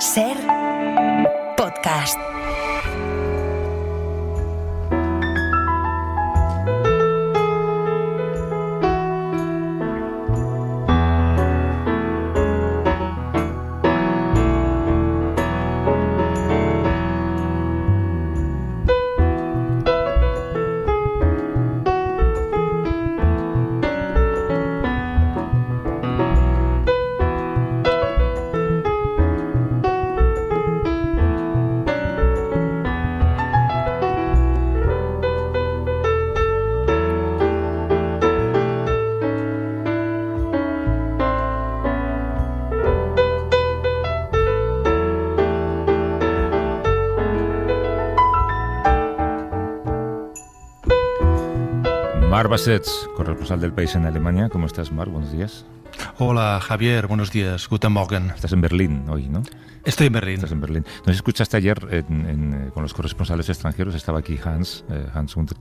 Ser podcast. Marc Bassets, corresponsal del País en Alemania. ¿Cómo estás, Marc? Buenos días. Hola, Javier. Buenos días. Guten Morgen. Estás en Berlín hoy, ¿no? Estoy en Berlín. Estás en Berlín. Nos escuchaste ayer con los corresponsales extranjeros. Estaba aquí Hans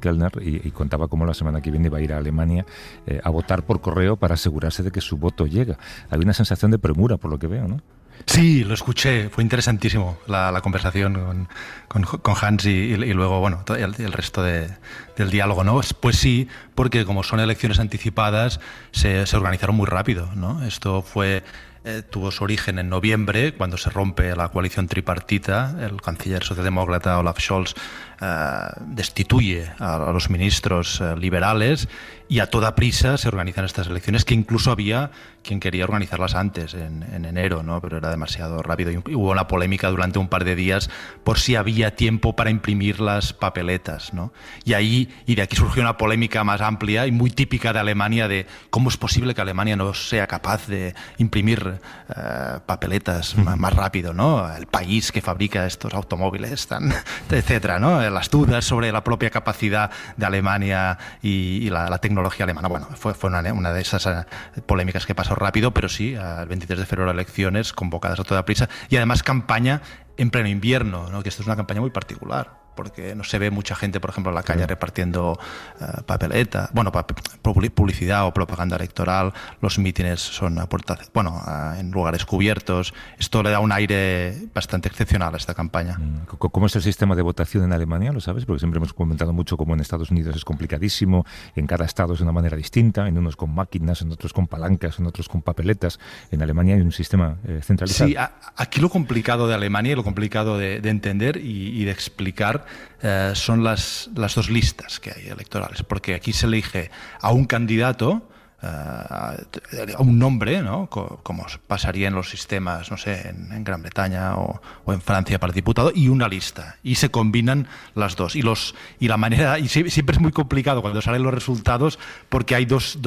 Kellner y contaba cómo la semana que viene va a ir a Alemania a votar por correo para asegurarse de que su voto llega. Había una sensación de premura, por lo que veo, ¿no? Sí, lo escuché. Fue interesantísimo la conversación con Hans y luego, bueno, el resto del diálogo, ¿no? Pues sí, porque como son elecciones anticipadas, se organizaron muy rápido, ¿no? Esto tuvo su origen en noviembre, cuando se rompe la coalición tripartita. El canciller socialdemócrata Olaf Scholz destituye a los ministros liberales y a toda prisa se organizan estas elecciones, que incluso había quien quería organizarlas antes, en enero, ¿no? Pero era demasiado rápido y hubo una polémica durante un par de días por si había tiempo para imprimir las papeletas, ¿no? Y de aquí surgió una polémica más amplia y muy típica de Alemania, de cómo es posible que Alemania no sea capaz de imprimir papeletas más rápido, ¿no? El país que fabrica estos automóviles, etcétera, ¿no? Las dudas sobre la propia capacidad de Alemania y la tecnología alemana. Bueno, fue una de esas polémicas que pasó rápido, pero sí, el 23 de febrero elecciones convocadas a toda prisa y además campaña en pleno invierno, ¿no? Que esto es una campaña muy particular, porque no se ve mucha gente, por ejemplo, en la calle repartiendo papeleta, publicidad o propaganda electoral. Los mítines son en lugares cubiertos. Esto le da un aire bastante excepcional a esta campaña. ¿Cómo es el sistema de votación en Alemania? ¿Lo sabes? Porque siempre hemos comentado mucho cómo en Estados Unidos es complicadísimo, en cada estado es de una manera distinta, en unos con máquinas, en otros con palancas, en otros con papeletas. En Alemania hay un sistema centralizado. Sí, aquí lo complicado de Alemania y lo complicado de entender y de explicar son las dos listas que hay electorales, porque aquí se elige a un candidato, a un nombre, ¿no? Como pasaría en los sistemas, no sé, en Gran Bretaña o en Francia para diputado, y una lista, y se combinan las dos. Y siempre es muy complicado cuando salen los resultados, porque hay dos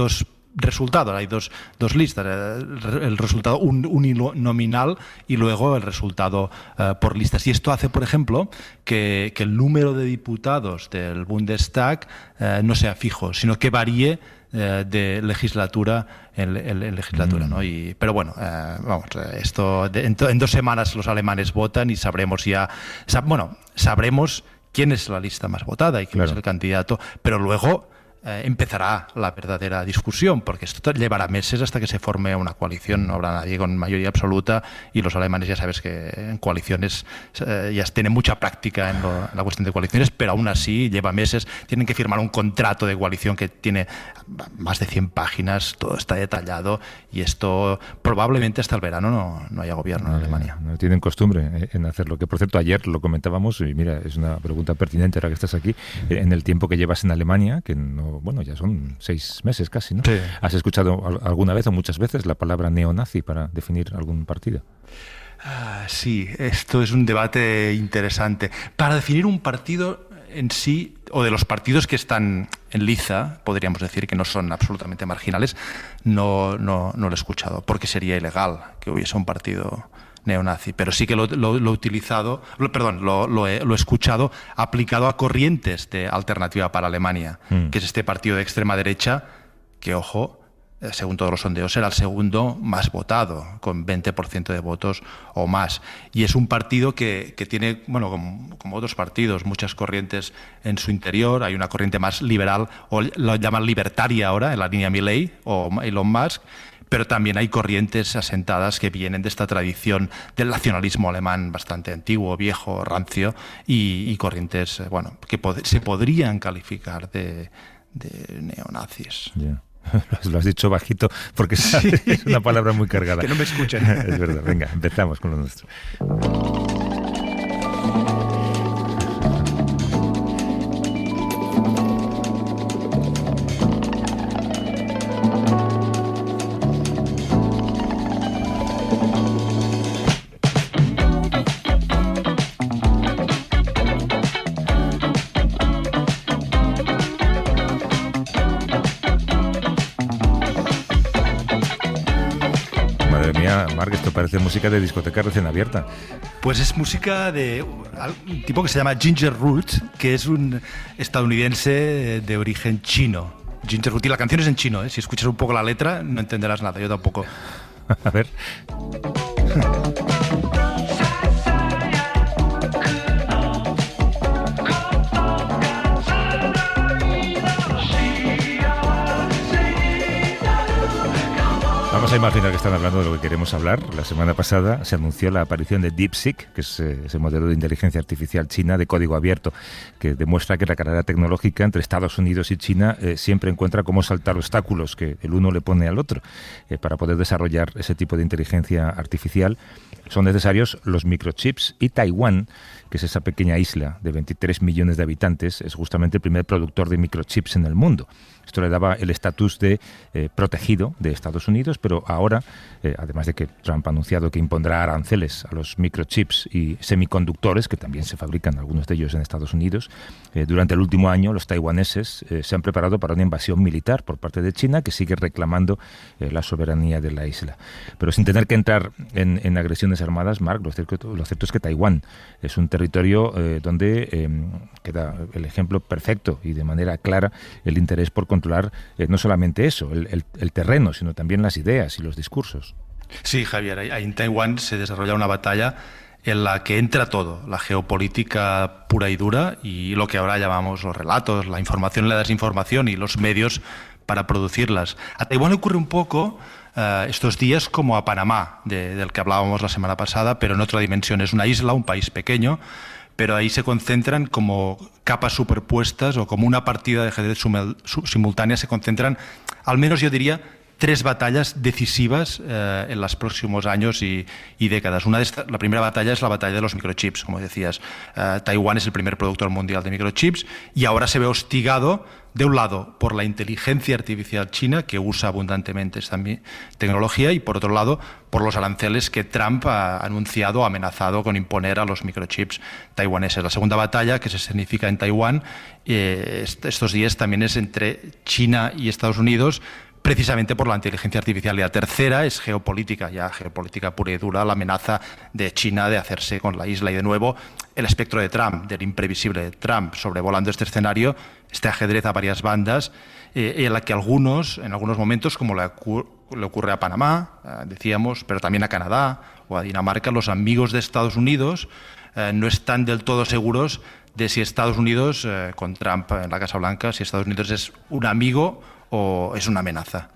resultados, hay dos listas, el resultado uninominal y luego el resultado por listas. Y esto hace, por ejemplo, que el número de diputados del Bundestag no sea fijo, sino que varíe de legislatura en legislatura, ¿no? Pero bueno, esto en 2 semanas los alemanes votan y sabremos quién es la lista más votada y quién es el candidato, pero luego empezará la verdadera discusión, porque esto llevará meses hasta que se forme una coalición. No habrá nadie con mayoría absoluta y los alemanes ya sabes que en coaliciones ya tienen mucha práctica en la cuestión de coaliciones, pero aún así lleva meses. Tienen que firmar un contrato de coalición que tiene más de 100 páginas, todo está detallado y esto probablemente hasta el verano no haya gobierno en Alemania. No tienen costumbre en hacerlo, que por cierto ayer lo comentábamos y mira, es una pregunta pertinente ahora que estás aquí, en el tiempo que llevas en Alemania, que ya son 6 meses casi, ¿no? Sí. ¿Has escuchado alguna vez o muchas veces la palabra neonazi para definir algún partido? Sí, esto es un debate interesante. Para definir un partido en sí, o de los partidos que están en liza, podríamos decir que no son absolutamente marginales, no lo he escuchado, porque sería ilegal que hubiese un partido neonazi, pero sí que lo he escuchado aplicado a corrientes de Alternativa para Alemania, que es este partido de extrema derecha que, ojo, según todos los sondeos, será el segundo más votado, con 20% de votos o más. Y es un partido que tiene, como otros partidos, muchas corrientes en su interior. Hay una corriente más liberal, o lo llaman libertaria ahora, en la línea Milei o Elon Musk, pero también hay corrientes asentadas que vienen de esta tradición del nacionalismo alemán bastante antiguo, viejo, rancio, y corrientes que se podrían calificar de neonazis. Yeah. Lo has dicho bajito porque es una palabra muy cargada. Que no me escuchen. Es verdad. Venga, empezamos con lo nuestro. Marc, esto parece música de discoteca recién abierta. Pues es música de un tipo que se llama Ginger Root, que es un estadounidense de origen chino. Ginger Root, y la canción es en chino, ¿eh? Si escuchas un poco la letra no entenderás nada, yo tampoco. A ver. Vamos a imaginar que están hablando de lo que queremos hablar. La semana pasada se anunció la aparición de DeepSeek, que es ese modelo de inteligencia artificial china de código abierto, que demuestra que la carrera tecnológica entre Estados Unidos y China siempre encuentra cómo saltar obstáculos que el uno le pone al otro. Para poder desarrollar ese tipo de inteligencia artificial son necesarios los microchips, y Taiwán, que es esa pequeña isla de 23 millones de habitantes, es justamente el primer productor de microchips en el mundo. Esto le daba el estatus de protegido de Estados Unidos, pero ahora, además de que Trump ha anunciado que impondrá aranceles a los microchips y semiconductores, que también se fabrican algunos de ellos en Estados Unidos, durante el último año los taiwaneses se han preparado para una invasión militar por parte de China, que sigue reclamando la soberanía de la isla. Pero sin tener que entrar en agresiones armadas, Marc, lo cierto es que Taiwán es un territorio donde queda el ejemplo perfecto y de manera clara el interés por controlar no solamente eso, el terreno, sino también las ideas y los discursos. Sí, Javier, ahí en Taiwán se desarrolla una batalla en la que entra todo, la geopolítica pura y dura y lo que ahora llamamos los relatos, la información y la desinformación y los medios para producirlas. A Taiwán le ocurre un poco estos días como a Panamá, del que hablábamos la semana pasada, pero en otra dimensión. Es una isla, un país pequeño, pero ahí se concentran como capas superpuestas o como una partida de ajedrez simultánea, se concentran, al menos yo diría, 3 batallas decisivas en los próximos años y décadas. La primera batalla es la batalla de los microchips, como decías. Taiwán es el primer productor mundial de microchips y ahora se ve hostigado, de un lado, por la inteligencia artificial china, que usa abundantemente esta tecnología, y por otro lado, por los aranceles que Trump ha anunciado, amenazado con imponer a los microchips taiwaneses. La segunda batalla, que se escenifica en Taiwán, estos días también es entre China y Estados Unidos, precisamente por la inteligencia artificial. Y la tercera es geopolítica, ya geopolítica pura y dura, la amenaza de China de hacerse con la isla. Y de nuevo, el espectro de Trump, del imprevisible Trump, sobrevolando este escenario, este ajedrez a varias bandas, en la que en algunos momentos, como le ocurre a Panamá, decíamos, pero también a Canadá o a Dinamarca, los amigos de Estados Unidos no están del todo seguros de si Estados Unidos, con Trump en la Casa Blanca, si Estados Unidos es un amigo o es una amenaza.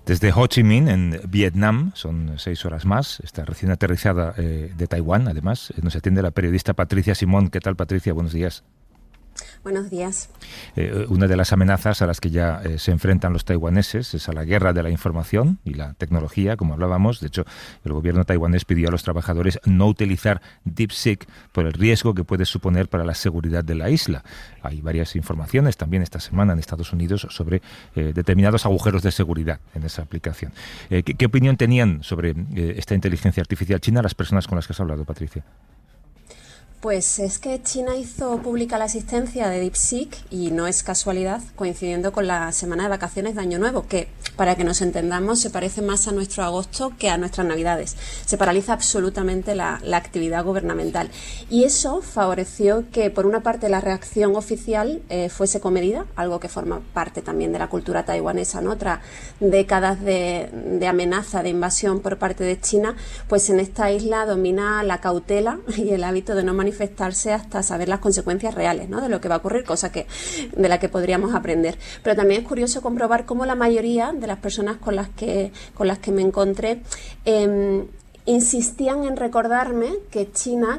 Desde Ho Chi Minh, en Vietnam, son 6 horas más, está recién aterrizada de Taiwán, además, nos atiende la periodista Patricia Simón. ¿Qué tal, Patricia? Buenos días. Buenos días. Una de las amenazas a las que ya se enfrentan los taiwaneses es a la guerra de la información y la tecnología, como hablábamos. De hecho, el gobierno taiwanés pidió a los trabajadores no utilizar DeepSeek por el riesgo que puede suponer para la seguridad de la isla. Hay varias informaciones también esta semana en Estados Unidos sobre determinados agujeros de seguridad en esa aplicación. ¿Qué opinión tenían sobre esta inteligencia artificial china las personas con las que has hablado, Patricia? Pues es que China hizo pública la existencia de DeepSeek y no es casualidad, coincidiendo con la semana de vacaciones de Año Nuevo, que, para que nos entendamos, se parece más a nuestro agosto que a nuestras Navidades. Se paraliza absolutamente la actividad gubernamental. Y eso favoreció que, por una parte, la reacción oficial fuese comedida, algo que forma parte también de la cultura taiwanesa, ¿no? Tras décadas de amenaza, de invasión por parte de China, pues en esta isla domina la cautela y el hábito de no manifestar manifestarse hasta saber las consecuencias reales, ¿no?, de lo que va a ocurrir, cosa de la que podríamos aprender. Pero también es curioso comprobar cómo la mayoría de las personas con las que me encontré insistían en recordarme que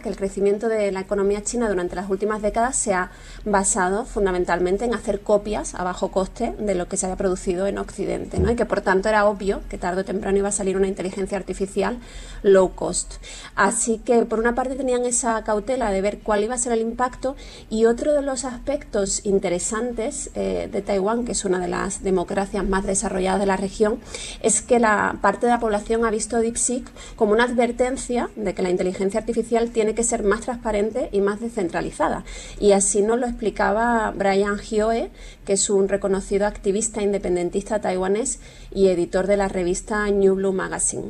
el crecimiento de la economía china durante las últimas décadas se ha basado fundamentalmente en hacer copias a bajo coste de lo que se había producido en Occidente, ¿no? Y que por tanto era obvio que tarde o temprano iba a salir una inteligencia artificial low cost. Así que por una parte tenían esa cautela de ver cuál iba a ser el impacto, y otro de los aspectos interesantes de Taiwán, que es una de las democracias más desarrolladas de la región, es que la parte de la población ha visto DeepSeek como una advertencia de que la inteligencia artificial tiene que ser más transparente y más descentralizada. Y así nos lo explicaba Brian Hioe, que es un reconocido activista independentista taiwanés y editor de la revista New Blue Magazine.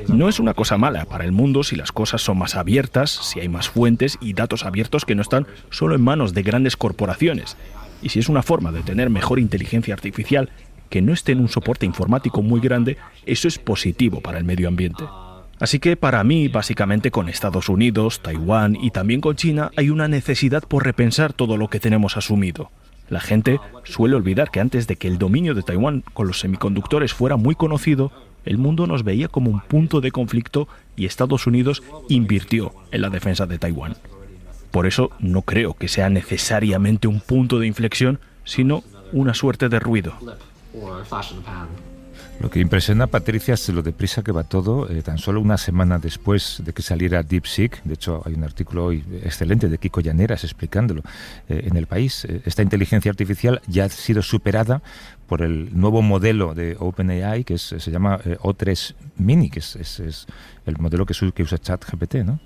No es una cosa mala para el mundo si las cosas son más abiertas, si hay más fuentes y datos abiertos que no están solo en manos de grandes corporaciones. Y si es una forma de tener mejor inteligencia artificial que no esté en un soporte informático muy grande, eso es positivo para el medio ambiente. Así que para mí, básicamente con Estados Unidos, Taiwán y también con China, hay una necesidad por repensar todo lo que tenemos asumido. La gente suele olvidar que antes de que el dominio de Taiwán con los semiconductores fuera muy conocido, el mundo nos veía como un punto de conflicto y Estados Unidos invirtió en la defensa de Taiwán. Por eso no creo que sea necesariamente un punto de inflexión, sino una suerte de ruido. Lo que impresiona a Patricia es lo deprisa que va todo. Tan solo una semana después de que saliera DeepSeek, de hecho hay un artículo hoy excelente de Kiko Llaneras explicándolo en El País, esta inteligencia artificial ya ha sido superada por el nuevo modelo de OpenAI que se llama O3 Mini, que es el modelo que usa ChatGPT, ¿no?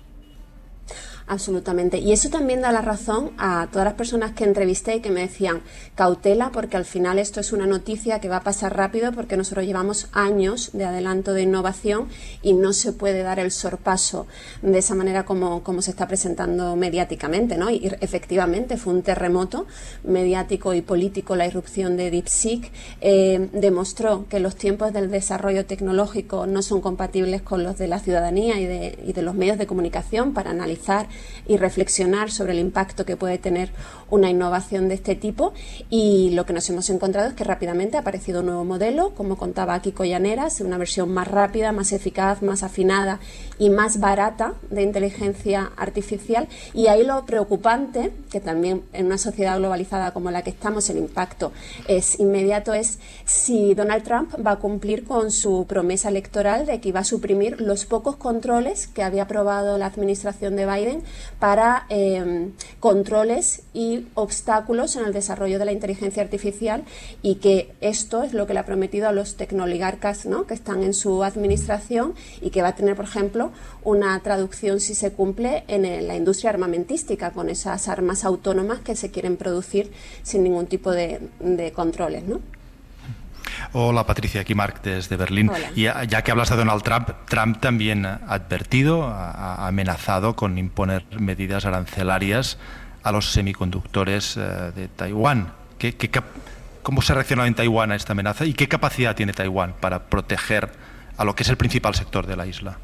Absolutamente. Y eso también da la razón a todas las personas que entrevisté y que me decían cautela, porque al final esto es una noticia que va a pasar rápido, porque nosotros llevamos años de adelanto de innovación y no se puede dar el sorpaso de esa manera como se está presentando mediáticamente, ¿no? Y efectivamente fue un terremoto mediático y político la irrupción de DeepSeek. Demostró que los tiempos del desarrollo tecnológico no son compatibles con los de la ciudadanía y de los medios de comunicación para analizar y reflexionar sobre el impacto que puede tener una innovación de este tipo. Y lo que nos hemos encontrado es que rápidamente ha aparecido un nuevo modelo, como contaba Kiko Llaneras, una versión más rápida, más eficaz, más afinada y más barata de inteligencia artificial. Y ahí lo preocupante, que también en una sociedad globalizada como la que estamos el impacto es inmediato, es si Donald Trump va a cumplir con su promesa electoral de que iba a suprimir los pocos controles que había aprobado la administración de Biden para controles y obstáculos en el desarrollo de la inteligencia artificial, y que esto es lo que le ha prometido a los tecnooligarcas, ¿no?, que están en su administración, y que va a tener, por ejemplo, una traducción, si se cumple, en la industria armamentística, con esas armas autónomas que se quieren producir sin ningún tipo de controles, ¿no? Hola Patricia, aquí Marc desde Berlín. Hola. Y ya que hablas de Donald Trump, Trump también ha advertido, ha amenazado con imponer medidas arancelarias a los semiconductores de Taiwán. ¿Cómo se ha reaccionado en Taiwán a esta amenaza y qué capacidad tiene Taiwán para proteger a lo que es el principal sector de la isla?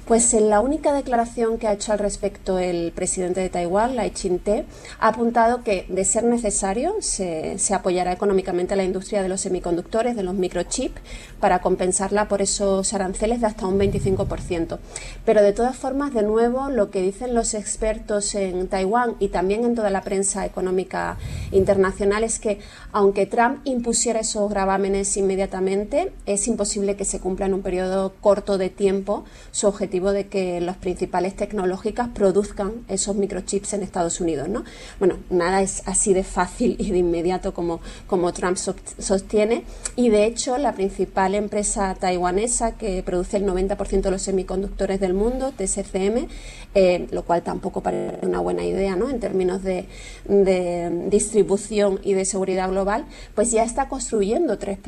Pues en la única declaración que ha hecho al respecto el presidente de Taiwán, Lai Ching-te, ha apuntado que, de ser necesario, se apoyará económicamente a la industria de los semiconductores, de los microchips, para compensarla por esos aranceles de hasta un 25%. Pero de todas formas, de nuevo, lo que dicen los expertos en Taiwán y también en toda la prensa económica internacional es que, aunque Trump impusiera esos gravámenes inmediatamente, es imposible que se cumpla en un periodo corto de tiempo su objetivo de que las principales tecnológicas produzcan esos microchips en Estados Unidos, ¿no? Bueno, nada es así de fácil y de inmediato como Trump sostiene, y de hecho la principal empresa taiwanesa que produce el 90% de los semiconductores del mundo, TSCM, lo cual tampoco parece una buena idea, ¿no?, en términos de distribución y de seguridad global, pues ya está construyendo 3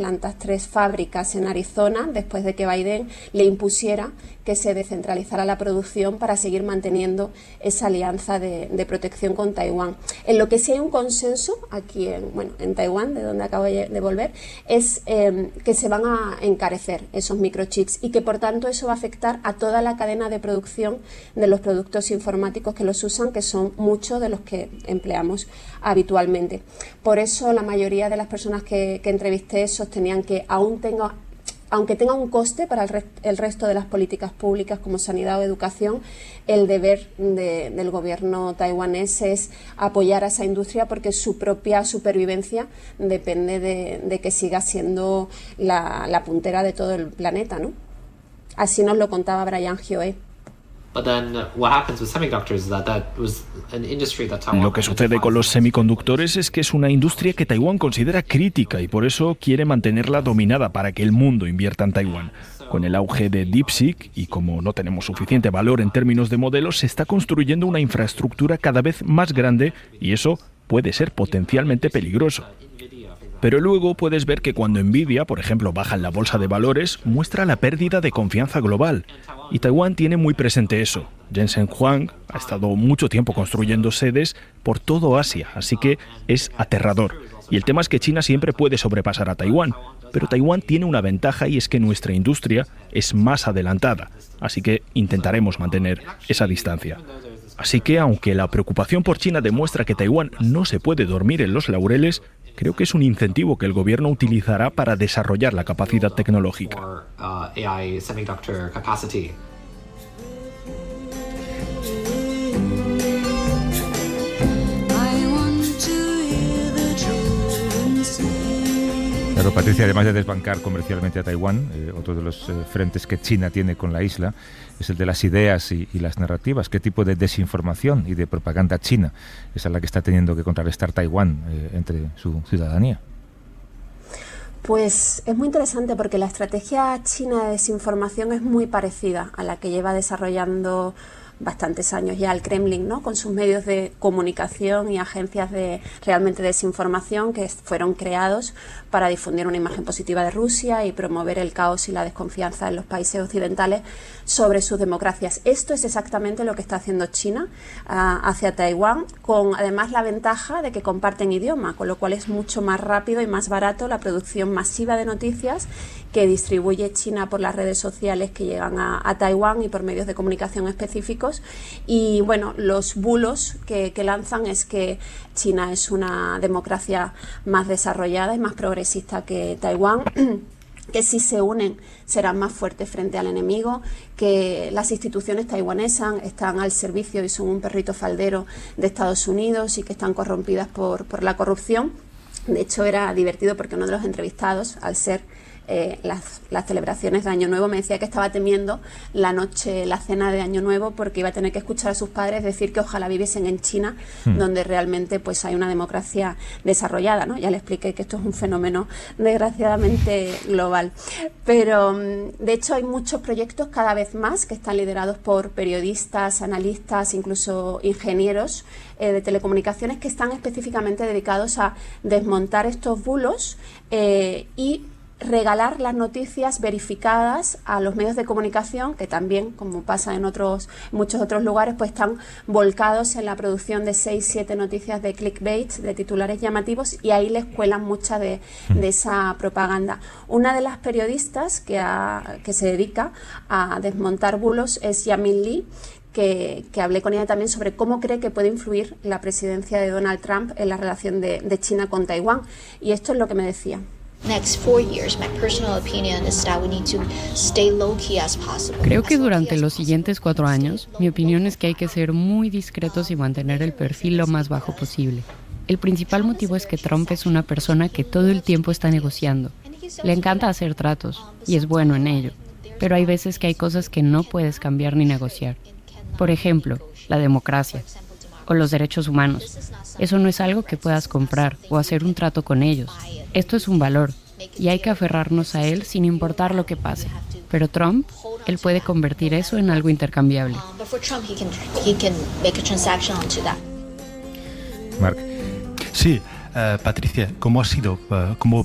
fábricas en Arizona, después de que Biden le impusiera que se descentralizara la producción para seguir manteniendo esa alianza de protección con Taiwán. En lo que sí hay un consenso aquí en Taiwán, de donde acabo de volver, es que se van a encarecer esos microchips y que por tanto eso va a afectar a toda la cadena de producción de los productos informáticos que los usan, que son muchos de los que empleamos habitualmente. Por eso la mayoría de las personas que entrevisté sostenían que aunque tenga un coste para el resto de las políticas públicas como sanidad o educación, el deber del gobierno taiwanés es apoyar a esa industria porque su propia supervivencia depende de que siga siendo la puntera de todo el planeta, ¿no? Así nos lo contaba Brian Hioe. Lo que sucede con los semiconductores es que es una industria que Taiwán considera crítica y por eso quiere mantenerla dominada para que el mundo invierta en Taiwán. Con el auge de DeepSeek y como no tenemos suficiente valor en términos de modelos, se está construyendo una infraestructura cada vez más grande y eso puede ser potencialmente peligroso. Pero luego puedes ver que cuando Nvidia, por ejemplo, baja en la bolsa de valores, muestra la pérdida de confianza global. Y Taiwán tiene muy presente eso. Jensen Huang ha estado mucho tiempo construyendo sedes por todo Asia, así que es aterrador. Y el tema es que China siempre puede sobrepasar a Taiwán, pero Taiwán tiene una ventaja y es que nuestra industria es más adelantada, así que intentaremos mantener esa distancia. Así que, aunque la preocupación por China demuestra que Taiwán no se puede dormir en los laureles, creo que es un incentivo que el gobierno utilizará para desarrollar la capacidad tecnológica. Claro, Patricia, además de desbancar comercialmente a Taiwán, otro de los frentes que China tiene con la isla es el de las ideas y las narrativas. ¿Qué tipo de desinformación y de propaganda china es la que está teniendo que contrarrestar Taiwán entre su ciudadanía? Pues es muy interesante porque la estrategia china de desinformación es muy parecida a la que lleva desarrollando bastantes años ya el Kremlin, ¿no? Con sus medios de comunicación y agencias de realmente desinformación que fueron creados para difundir una imagen positiva de Rusia y promover el caos y la desconfianza en los países occidentales sobre sus democracias. Esto es exactamente lo que está haciendo China hacia Taiwán, con además la ventaja de que comparten idioma, con lo cual es mucho más rápido y más barato la producción masiva de noticias que distribuye China por las redes sociales que llegan a Taiwán y por medios de comunicación específicos. Y bueno, los bulos que lanzan es que China es una democracia más desarrollada y más progresista que Taiwán, que si se unen serán más fuertes frente al enemigo, que las instituciones taiwanesas están al servicio y son un perrito faldero de Estados Unidos y que están corrompidas por la corrupción. De hecho, era divertido porque uno de los entrevistados, al ser las celebraciones de Año Nuevo, me decía que estaba temiendo la cena de Año Nuevo porque iba a tener que escuchar a sus padres decir que ojalá viviesen en China, donde realmente pues hay una democracia desarrollada, ¿no? Ya le expliqué que esto es un fenómeno desgraciadamente global. Pero de hecho hay muchos proyectos cada vez más que están liderados por periodistas, analistas, incluso ingenieros de telecomunicaciones que están específicamente dedicados a desmontar estos bulos y regalar las noticias verificadas a los medios de comunicación que también, como pasa en muchos otros lugares, pues están volcados en la producción de 6-7 noticias de clickbait, de titulares llamativos, y ahí les cuelan mucha de esa propaganda. Una de las periodistas que se dedica a desmontar bulos es Yamin Lee, que hablé con ella también sobre cómo cree que puede influir la presidencia de Donald Trump en la relación de China con Taiwán. Y esto es lo que me decía. Creo que durante los siguientes 4 años, mi opinión es que hay que ser muy discretos y mantener el perfil lo más bajo posible. El principal motivo es que Trump es una persona que todo el tiempo está negociando. Le encanta hacer tratos y es bueno en ello, pero hay veces que hay cosas que no puedes cambiar ni negociar. Por ejemplo, la democracia o los derechos humanos. Eso no es algo que puedas comprar o hacer un trato con ellos. Esto es un valor y hay que aferrarnos a él sin importar lo que pase. Pero Trump, él puede convertir eso en algo intercambiable. Marc. Sí, Patricia, ¿cómo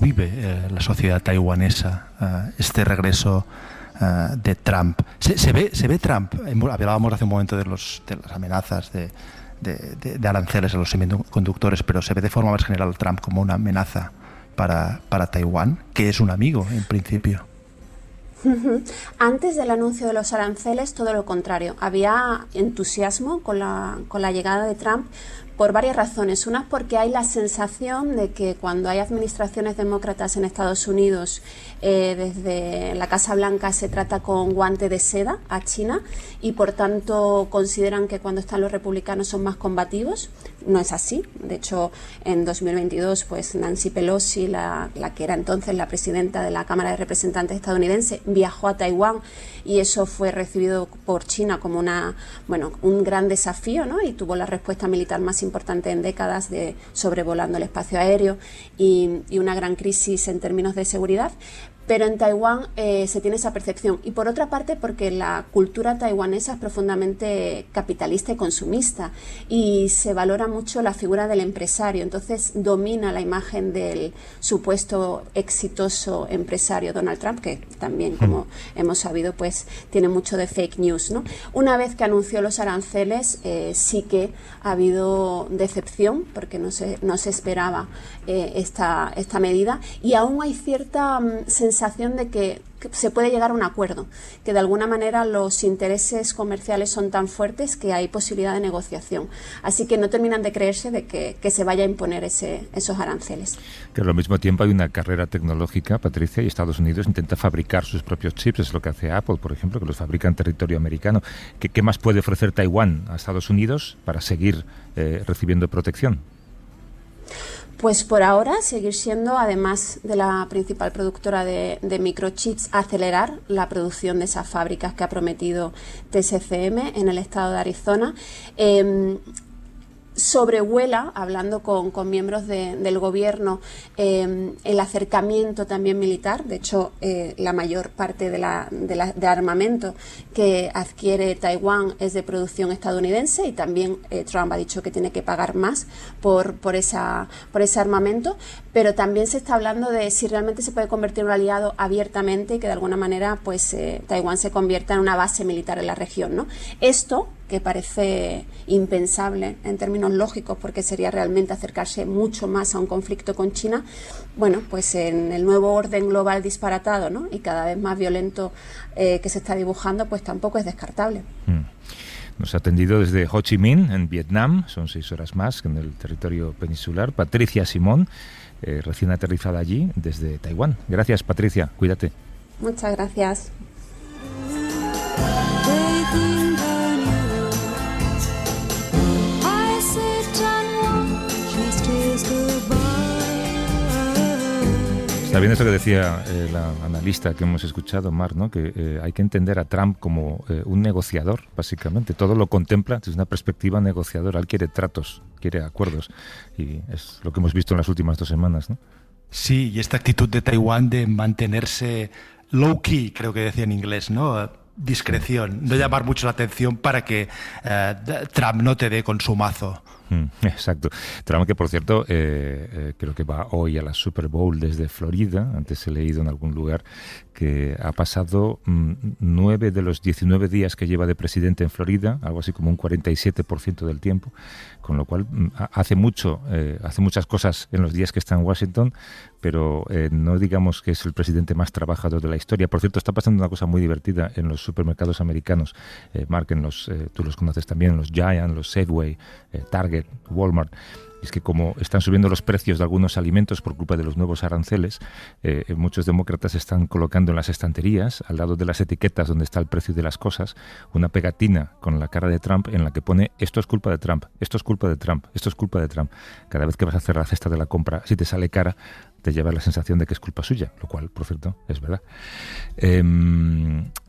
vive la sociedad taiwanesa este regreso de Trump. ¿Se ve Trump? Hablábamos hace un momento de las amenazas de aranceles a los semiconductores, pero se ve de forma más general Trump como una amenaza para Taiwán, que es un amigo en principio. Antes del anuncio de los aranceles, todo lo contrario. Había entusiasmo con la llegada de Trump por varias razones. Una es porque hay la sensación de que cuando hay administraciones demócratas en Estados Unidos, desde la Casa Blanca se trata con guante de seda a China y por tanto consideran que cuando están los republicanos son más combativos. No es así. De hecho, en 2022, pues Nancy Pelosi, la que era entonces la presidenta de la Cámara de Representantes estadounidense, viajó a Taiwán y eso fue recibido por China como un gran desafío, ¿no? Y tuvo la respuesta militar más importante en décadas de sobrevolando el espacio aéreo y una gran crisis en términos de seguridad. Pero en Taiwán se tiene esa percepción. Y por otra parte, porque la cultura taiwanesa es profundamente capitalista y consumista y se valora mucho la figura del empresario. Entonces domina la imagen del supuesto exitoso empresario Donald Trump, que también, como hemos sabido, pues tiene mucho de fake news, ¿no? Una vez que anunció los aranceles, sí que ha habido decepción, porque no se esperaba esta medida, y aún hay cierta sensación de que se puede llegar a un acuerdo, que de alguna manera los intereses comerciales son tan fuertes que hay posibilidad de negociación. Así que no terminan de creerse de que se vaya a imponer esos aranceles. Que al mismo tiempo hay una carrera tecnológica, Patricia, y Estados Unidos intenta fabricar sus propios chips. Es lo que hace Apple, por ejemplo, que los fabrica en territorio americano. ¿Qué más puede ofrecer Taiwán a Estados Unidos para seguir recibiendo protección? Pues por ahora seguir siendo, además de la principal productora de microchips, acelerar la producción de esas fábricas que ha prometido TSCM en el estado de Arizona. Sobrevuela, hablando con miembros del gobierno, el acercamiento también militar. De hecho, la mayor parte de armamento que adquiere Taiwán es de producción estadounidense y también Trump ha dicho que tiene que pagar más por ese armamento, pero también se está hablando de si realmente se puede convertir en un aliado abiertamente y que de alguna manera pues Taiwán se convierta en una base militar en la región, ¿no? Esto, que parece impensable en términos lógicos porque sería realmente acercarse mucho más a un conflicto con China, bueno, pues en el nuevo orden global disparatado, ¿no? Y cada vez más violento que se está dibujando, pues tampoco es descartable. Nos ha atendido desde Ho Chi Minh, en Vietnam, son 6 horas más que en el territorio peninsular, Patricia Simón, recién aterrizada allí desde Taiwán. Gracias, Patricia, cuídate. Muchas gracias. Está bien eso que decía la analista que hemos escuchado, Mar, ¿no? Que hay que entender a Trump como un negociador, básicamente. Todo lo contempla desde una perspectiva negociadora. Él quiere tratos, quiere acuerdos. Y es lo que hemos visto en las últimas 2 semanas, ¿no? Sí, y esta actitud de Taiwán de mantenerse low-key, creo que decía en inglés, ¿no? Discreción, no llamar mucho la atención para que Trump no te dé con su mazo. Exacto. Trump, que por cierto creo que va hoy a la Super Bowl desde Florida. Antes he leído en algún lugar que ha pasado 9 de los 19 días que lleva de presidente en Florida, algo así como un 47% del tiempo, con lo cual hace muchas cosas en los días que está en Washington, pero no digamos que es el presidente más trabajador de la historia. Por cierto, está pasando una cosa muy divertida en los supermercados americanos. Mark, tú los conoces también, los Giant, los Safeway, Target, Walmart. Es que como están subiendo los precios de algunos alimentos por culpa de los nuevos aranceles, muchos demócratas están colocando en las estanterías, al lado de las etiquetas donde está el precio de las cosas, una pegatina con la cara de Trump en la que pone "esto es culpa de Trump, esto es culpa de Trump, esto es culpa de Trump". Cada vez que vas a hacer la cesta de la compra, si te sale cara, te lleva la sensación de que es culpa suya, lo cual, por cierto, es verdad.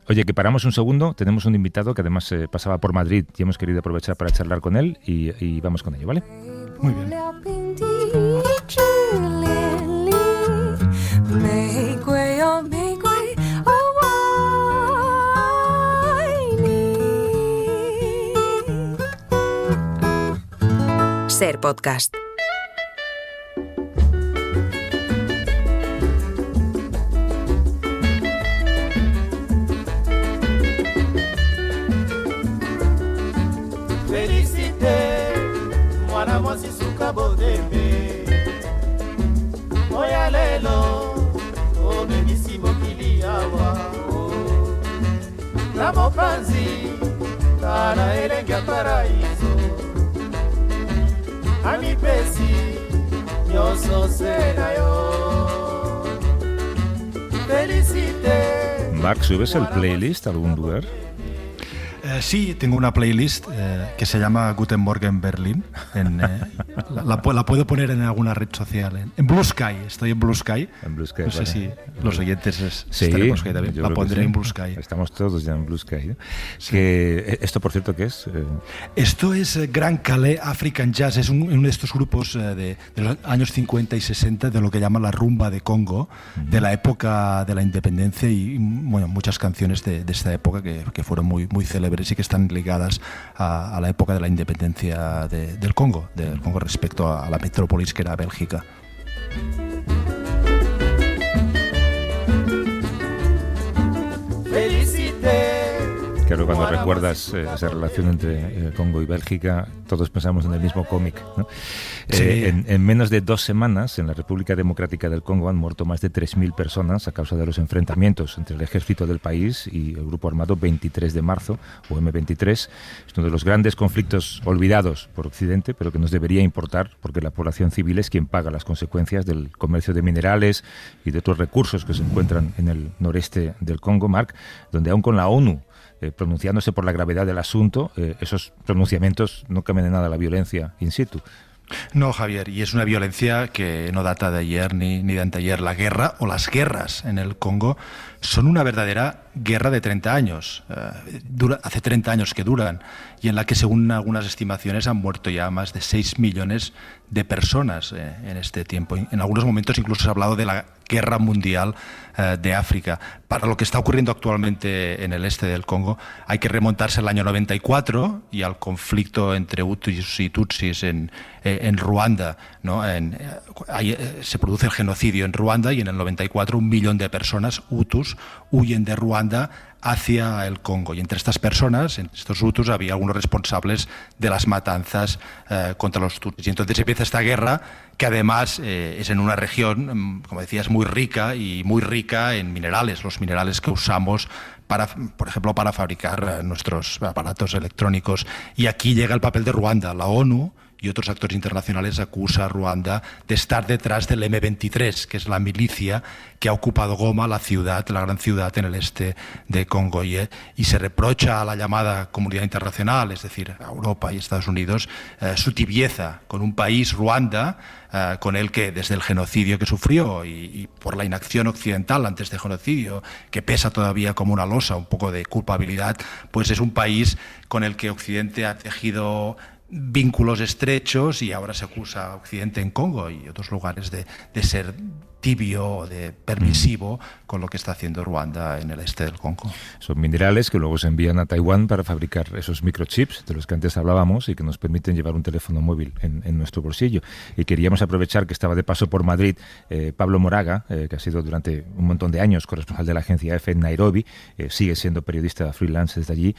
Oye, que paramos un segundo, tenemos un invitado que además pasaba por Madrid y hemos querido aprovechar para charlar con él y vamos con ello, ¿vale? Muy bien. Ser podcast. mwasisuka bodembe oya lelo omemisi mokili awa na mopanzi tala elenge ya paraiso amipesi nyonso se na yo felicite. Marc, ¿subes el playlist a algún lugar? Sí, tengo una playlist que se llama Guten Morgen Berlin. La puedo poner en alguna red social. En Blue Sky, estoy en Blue Sky. En Blue Sky, no sé si los oyentes están en Blue Sky también. La pondré en Blue Sky. Estamos todos ya en Blue Sky. ¿No? Sí. ¿Esto, por cierto, qué es? Esto es Gran Calais African Jazz. Es uno de estos grupos de los años 50 y 60 de lo que llaman la rumba de Congo, de la época de la independencia y bueno, muchas canciones de esta época que fueron muy, muy célebres y que están ligadas a la época de la independencia del Congo respecto a la metrópolis que era Bélgica. Claro, cuando recuerdas esa relación entre Congo y Bélgica, todos pensamos en el mismo cómic, ¿no? Sí. En menos de 2 semanas, en la República Democrática del Congo han muerto más de 3.000 personas a causa de los enfrentamientos entre el ejército del país y el grupo armado 23 de marzo, o M23. Es uno de los grandes conflictos olvidados por Occidente, pero que nos debería importar, porque la población civil es quien paga las consecuencias del comercio de minerales y de otros recursos que se encuentran en el noreste del Congo, Marc, donde aún con la ONU pronunciándose por la gravedad del asunto, esos pronunciamientos no cambian en nada la violencia in situ. No, Javier, y es una violencia que no data de ayer ni de anteayer. La guerra o las guerras en el Congo son una verdadera guerra de 30 años. Hace 30 años que duran y en la que, según algunas estimaciones, han muerto ya más de 6 millones de personas en este tiempo. En algunos momentos incluso se ha hablado de la guerra mundial de África. Para lo que está ocurriendo actualmente en el este del Congo hay que remontarse al año 94 y al conflicto entre Hutus y Tutsis en Ruanda, ¿no? Se produce el genocidio en Ruanda y en el 94 1 millón de personas Hutus huyen de Ruanda hacia el Congo. Y entre estas personas, entre estos Hutus, había algunos responsables de las matanzas contra los Tutsis. Y entonces empieza esta guerra que además es en una región, como decías, muy rica en minerales, los minerales que usamos por ejemplo, para fabricar nuestros aparatos electrónicos. Y aquí llega el papel de Ruanda. La ONU y otros actores internacionales acusa a Ruanda de estar detrás del M23, que es la milicia que ha ocupado Goma, la gran ciudad en el este de Congo, y se reprocha a la llamada comunidad internacional, es decir, a Europa y Estados Unidos, su tibieza con un país, Ruanda, con el que desde el genocidio que sufrió y por la inacción occidental ante este genocidio, que pesa todavía como una losa, un poco de culpabilidad, pues es un país con el que Occidente ha tejido vínculos estrechos y ahora se acusa a Occidente en Congo y otros lugares de ser tibio, de permisivo con lo que está haciendo Ruanda en el este del Congo. Son minerales que luego se envían a Taiwán para fabricar esos microchips de los que antes hablábamos y que nos permiten llevar un teléfono móvil en nuestro bolsillo. Y queríamos aprovechar que estaba de paso por Madrid Pablo Moraga, que ha sido durante un montón de años corresponsal de la agencia EFE en Nairobi, sigue siendo periodista freelance desde allí,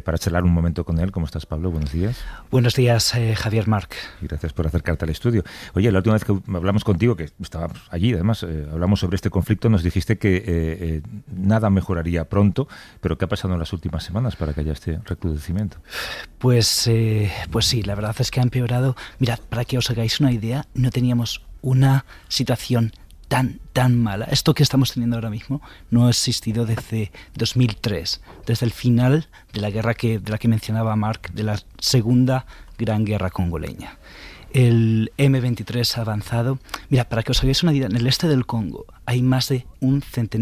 para charlar un momento con él. ¿Cómo estás, Pablo? Buenos días. Buenos días, Javier, Marc. Y gracias por acercarte al estudio. Oye, la última vez que hablamos contigo, que estábamos allí, además, hablamos sobre este conflicto, nos dijiste que nada mejoraría pronto, pero ¿qué ha pasado en las últimas semanas para que haya este recrudecimiento? Pues sí, la verdad es que ha empeorado. Mirad, para que os hagáis una idea, no teníamos una situación tan mala. Esto que estamos teniendo ahora mismo no ha existido desde 2003, desde el final de la guerra de la que mencionaba Marc, de la segunda gran guerra congoleña. El M23 ha avanzado. Mira, para que os hagáis una idea, en el este del Congo hay más de 100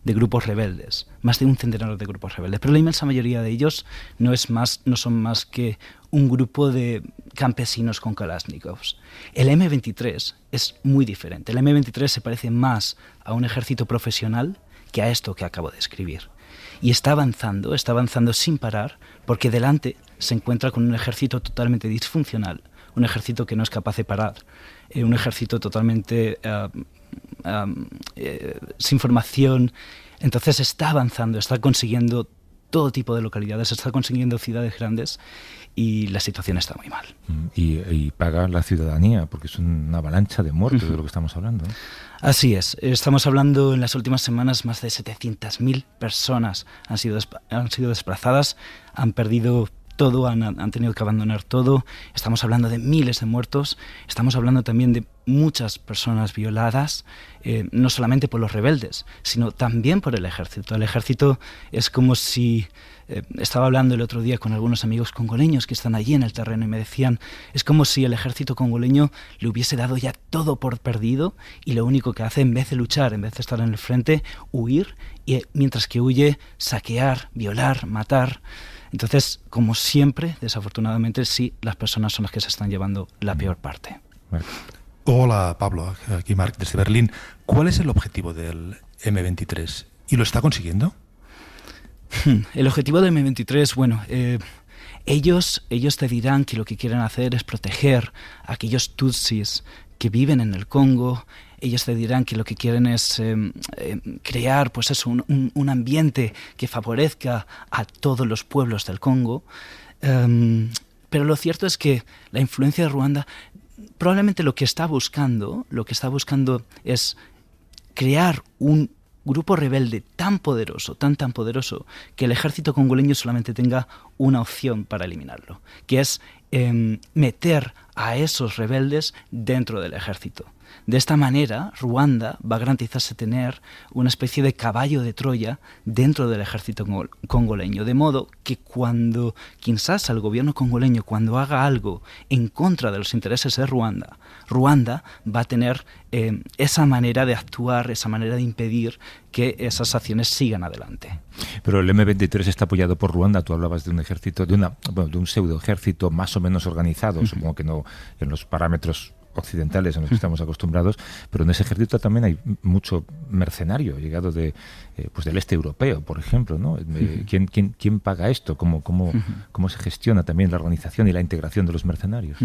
de grupos rebeldes, pero la inmensa mayoría de ellos no son más que un grupo de campesinos con Kalashnikovs. El M23 es muy diferente. El M23 se parece más a un ejército profesional que a esto que acabo de escribir. Y está avanzando sin parar, porque delante se encuentra con un ejército totalmente disfuncional, un ejército que no es capaz de parar, un ejército totalmente sin formación. Entonces está avanzando, está consiguiendo todo tipo de localidades, está consiguiendo ciudades grandes y la situación está muy mal. Y paga la ciudadanía, porque es una avalancha de muertos de lo que estamos hablando, ¿eh? Así es. Estamos hablando en las últimas semanas, más de 700.000 personas han sido desplazadas, han perdido todo, han tenido que abandonar todo. Estamos hablando de miles de muertos, estamos hablando también de muchas personas violadas, no solamente por los rebeldes, sino también por el ejército. El ejército es como si... estaba hablando el otro día con algunos amigos congoleños que están allí en el terreno y me decían, es como si el ejército congoleño le hubiese dado ya todo por perdido y lo único que hace, en vez de luchar, en vez de estar en el frente, huir, y mientras que huye, saquear, violar, matar. Entonces, como siempre, desafortunadamente, sí, las personas son las que se están llevando la peor parte. Hola, Pablo, aquí Marc desde Berlín. ¿Cuál es el objetivo del M23? ¿Y lo está consiguiendo? El objetivo del M23, bueno, ellos te dirán que lo que quieren hacer es proteger a aquellos tutsis que viven en el Congo. Ellos te dirán que lo que quieren es crear, pues eso, un ambiente que favorezca a todos los pueblos del Congo. Pero lo cierto es que la influencia de Ruanda, probablemente lo que está buscando es crear un grupo rebelde tan poderoso, tan poderoso, que el ejército congoleño solamente tenga una opción para eliminarlo, que es meter a esos rebeldes dentro del ejército. De esta manera, Ruanda va a garantizarse tener una especie de caballo de Troya dentro del ejército congoleño, de modo que cuando Kinshasa, el gobierno congoleño, cuando haga algo en contra de los intereses de Ruanda, Ruanda va a tener esa manera de actuar, esa manera de impedir que esas acciones sigan adelante. Pero el M23 está apoyado por Ruanda. Tú hablabas de un ejército, de un pseudo ejército más o menos organizado, supongo que no en los parámetros occidentales en los que estamos acostumbrados, pero en ese ejército también hay mucho mercenario llegado del este europeo, por ejemplo, ¿no? ¿Quién paga esto? ¿Cómo se gestiona también la organización y la integración de los mercenarios?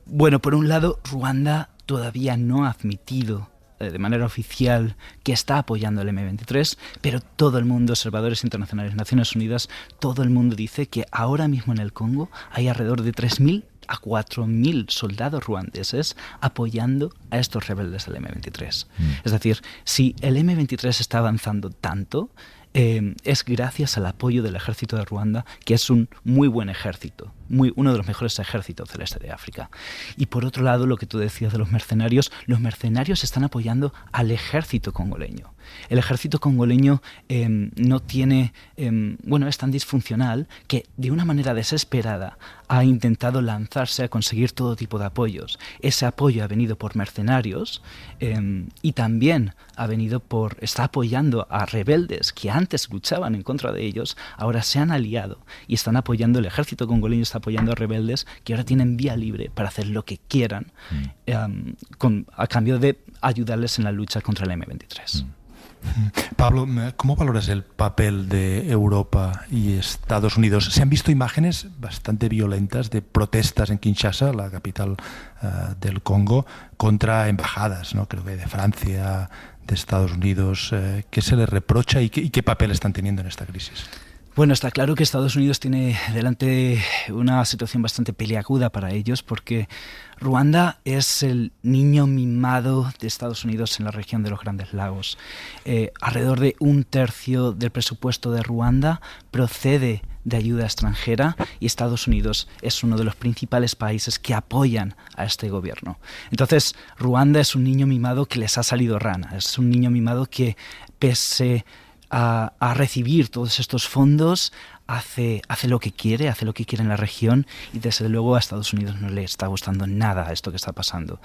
Bueno, por un lado, Ruanda todavía no ha admitido de manera oficial que está apoyando al M23, pero todo el mundo, observadores internacionales, Naciones Unidas, todo el mundo dice que ahora mismo en el Congo hay alrededor de 3.000 a 4.000 soldados ruandeses apoyando a estos rebeldes del M23. Es decir, si el M23 está avanzando tanto, es gracias al apoyo del ejército de Ruanda, que es un muy buen ejército, uno de los mejores ejércitos del este de África. Y por otro lado, lo que tú decías de los mercenarios están apoyando al ejército congoleño. El ejército congoleño no tiene, es tan disfuncional que de una manera desesperada ha intentado lanzarse a conseguir todo tipo de apoyos. Ese apoyo ha venido por mercenarios y también está apoyando a rebeldes que antes luchaban en contra de ellos, ahora se han aliado y están apoyando, el ejército congoleño está apoyando a rebeldes que ahora tienen vía libre para hacer lo que quieran a cambio de ayudarles en la lucha contra el M23. Pablo, ¿cómo valoras el papel de Europa y Estados Unidos? Se han visto imágenes bastante violentas de protestas en Kinshasa, la capital del Congo, contra embajadas, ¿no? Creo que de Francia, de Estados Unidos. ¿Qué se les reprocha y qué papel están teniendo en esta crisis? Bueno, está claro que Estados Unidos tiene delante una situación bastante peliaguda para ellos, porque Ruanda es el niño mimado de Estados Unidos en la región de los Grandes Lagos. Alrededor de 1/3 del presupuesto de Ruanda procede de ayuda extranjera y Estados Unidos es uno de los principales países que apoyan a este gobierno. Entonces, Ruanda es un niño mimado que les ha salido rana, es un niño mimado que, pese a recibir todos estos fondos, hace lo que quiere en la región, y desde luego a Estados Unidos no le está gustando nada esto que está pasando.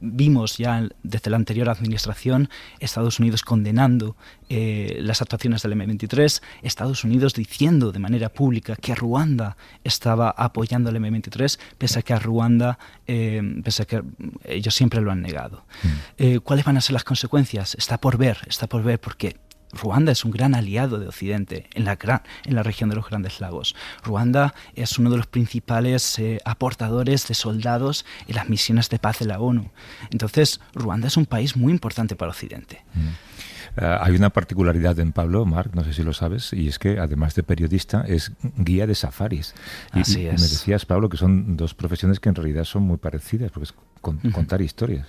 Vimos ya desde la anterior administración Estados Unidos condenando las actuaciones del M23, Estados Unidos diciendo de manera pública que Ruanda estaba apoyando al M23, pese a que ellos siempre lo han negado. ¿Cuáles van a ser las consecuencias? Está por ver, porque Ruanda es un gran aliado de Occidente en la región de los Grandes Lagos. Ruanda es uno de los principales aportadores de soldados en las misiones de paz de la ONU. Entonces, Ruanda es un país muy importante para Occidente. Hay una particularidad en Pablo, Marc, no sé si lo sabes, y es que además de periodista es guía de safaris. Así y es. me decías, Pablo, que son dos profesiones que en realidad son muy parecidas, porque es contar historias.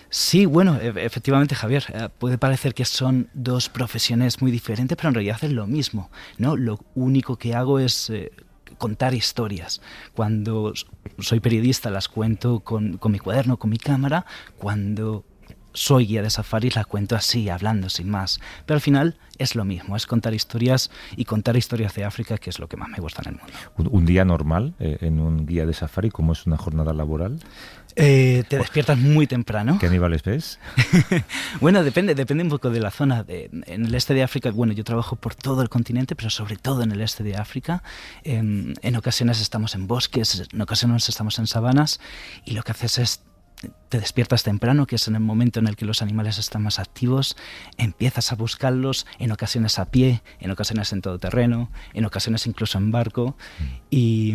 Sí, bueno, efectivamente, Javier, puede parecer que son dos profesiones muy diferentes, pero en realidad es lo mismo, ¿no? Lo único que hago es contar historias. Cuando soy periodista las cuento con mi cuaderno, con mi cámara. Cuando soy guía de safaris las cuento así, hablando, sin más. Pero al final es lo mismo, es contar historias y contar historias de África, que es lo que más me gusta en el mundo. Un día normal en un guía de safari, ¿cómo es una jornada laboral? Te despiertas muy temprano. ¿Qué animales ves? Bueno, depende un poco de la zona. En el este de África, bueno, yo trabajo por todo el continente, pero sobre todo en el este de África. En ocasiones estamos en bosques, en ocasiones estamos en sabanas, y lo que haces es te despiertas temprano, que es en el momento en el que los animales están más activos, empiezas a buscarlos, en ocasiones a pie, en ocasiones en todoterreno, en ocasiones incluso en barco, y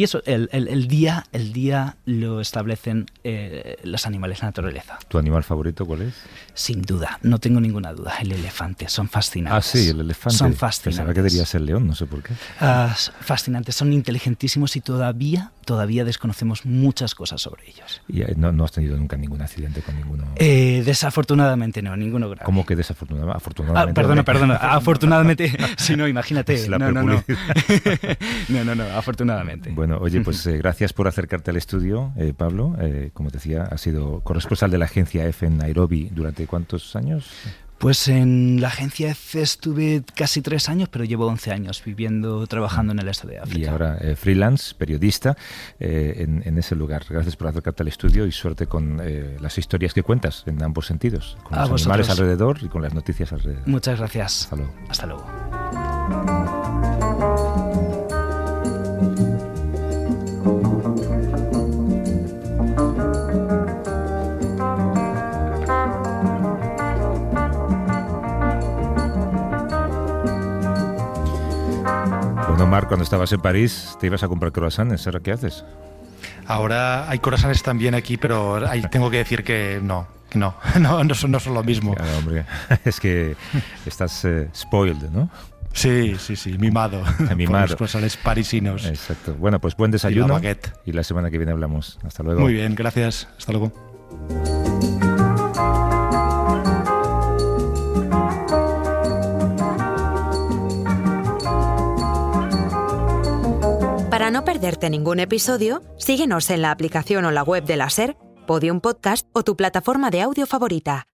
eso, el día lo establecen los animales de la naturaleza. ¿Tu animal favorito cuál es? Sin duda, no tengo ninguna duda, el elefante, son fascinantes. Ah, sí, el elefante. Son fascinantes. Pensaba que debería ser león, no sé por qué. Fascinantes, son inteligentísimos y todavía desconocemos muchas cosas sobre ellos. ¿Y no has tenido nunca ningún accidente con ninguno? Desafortunadamente no, ninguno grave. ¿Cómo que desafortunadamente? Afortunadamente. Perdona. Afortunadamente, si no, imagínate. No. No, afortunadamente. Bueno, oye, pues gracias por acercarte al estudio, Pablo. Como te decía, has sido corresponsal de la agencia EFE en Nairobi durante ¿cuántos años? Pues en la agencia EFE estuve casi 3 años, pero llevo 11 años trabajando en el este de África. Y ahora freelance, periodista, en ese lugar. Gracias por acercarte al estudio y suerte con las historias que cuentas en ambos sentidos, con los animales alrededor y con las noticias alrededor. Muchas gracias. Hasta luego. Hasta luego. Bueno, Marc, cuando estabas en París te ibas a comprar croissants, ¿ahora qué haces? Ahora hay croissants también aquí, pero ahí tengo que decir que no son lo mismo. Claro, hombre, es que estás spoiled, ¿no? Sí, mimado. Mimado. Por los croissants parisinos. Exacto. Bueno, pues buen desayuno y la semana que viene hablamos. Hasta luego. Muy bien, gracias. Hasta luego. Para no perderte ningún episodio, síguenos en la aplicación o la web de la SER, Podium Podcast o tu plataforma de audio favorita.